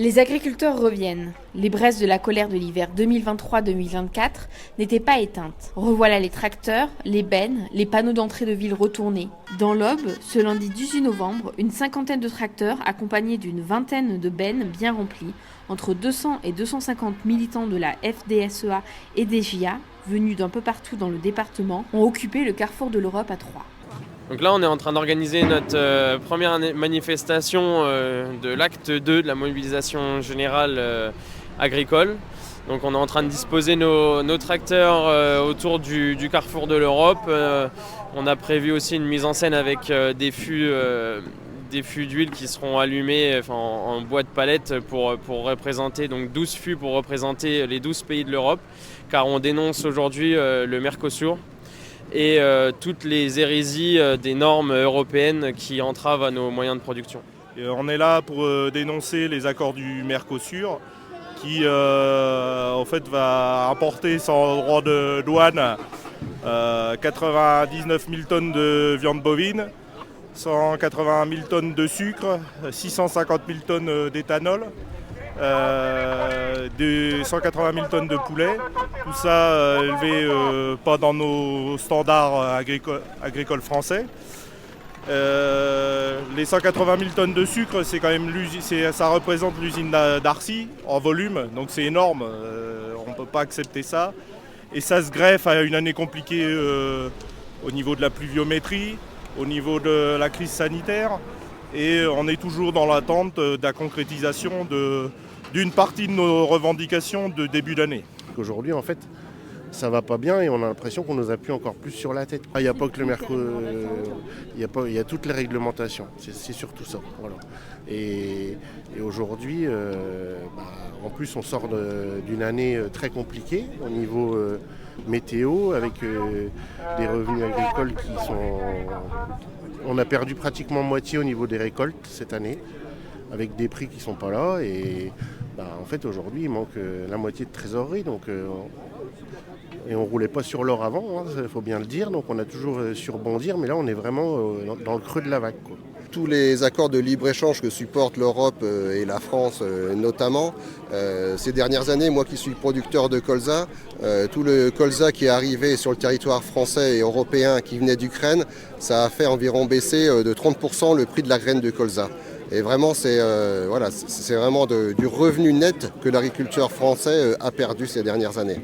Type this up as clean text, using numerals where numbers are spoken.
Les agriculteurs reviennent. Les braises de la colère de l'hiver 2023-2024 n'étaient pas éteintes. Revoilà les tracteurs, les bennes, les panneaux d'entrée de ville retournés. Dans l'Aube, ce lundi 18 novembre, une cinquantaine de tracteurs accompagnés d'une vingtaine de bennes bien remplies, entre 200 et 250 militants de la FDSEA et des JA, venus d'un peu partout dans le département, ont occupé le carrefour de l'Europe à Troyes. Donc là, on est en train d'organiser notre première manifestation de l'acte 2 de la mobilisation générale agricole. Donc on est en train de disposer nos tracteurs autour du carrefour de l'Europe. On a prévu aussi une mise en scène avec des fûts d'huile qui seront allumés en bois de palette pour représenter, donc 12 fûts pour représenter les 12 pays de l'Europe, car on dénonce aujourd'hui le Mercosur et toutes les hérésies des normes européennes qui entravent à nos moyens de production. Et on est là pour dénoncer les accords du Mercosur qui en fait va importer sans droit de douane 99 000 tonnes de viande bovine, 180 000 tonnes de sucre, 650 000 tonnes d'éthanol, 180 000 tonnes de poulet, tout ça élevé pas dans nos standards agricoles français. Les 180 000 tonnes de sucre, c'est quand même ça représente l'usine d'Arcy en volume, donc c'est énorme, on ne peut pas accepter ça. Et ça se greffe à une année compliquée au niveau de la pluviométrie, au niveau de la crise sanitaire, et on est toujours dans l'attente de la concrétisation d'une partie de nos revendications de début d'année. Aujourd'hui, en fait, ça va pas bien et on a l'impression qu'on nous appuie encore plus sur la tête. Il n'y a pas que le Mercosur, il y a toutes les réglementations, c'est surtout ça. Voilà. Et aujourd'hui, en plus, on sort d'une année très compliquée au niveau météo, avec des revenus agricoles qui sont... On a perdu pratiquement moitié au niveau des récoltes cette année, avec des prix qui ne sont pas là. Et en fait, aujourd'hui, il manque la moitié de trésorerie. Et on ne roulait pas sur l'or avant, il faut bien le dire. Donc on a toujours su rebondir, mais là, on est vraiment dans le creux de la vague, quoi. Tous les accords de libre-échange que supportent l'Europe et la France notamment, ces dernières années, moi qui suis producteur de colza, tout le colza qui est arrivé sur le territoire français et européen qui venait d'Ukraine, ça a fait environ baisser de 30% le prix de la graine de colza. Et vraiment, c'est vraiment du revenu net que l'agriculteur français a perdu ces dernières années.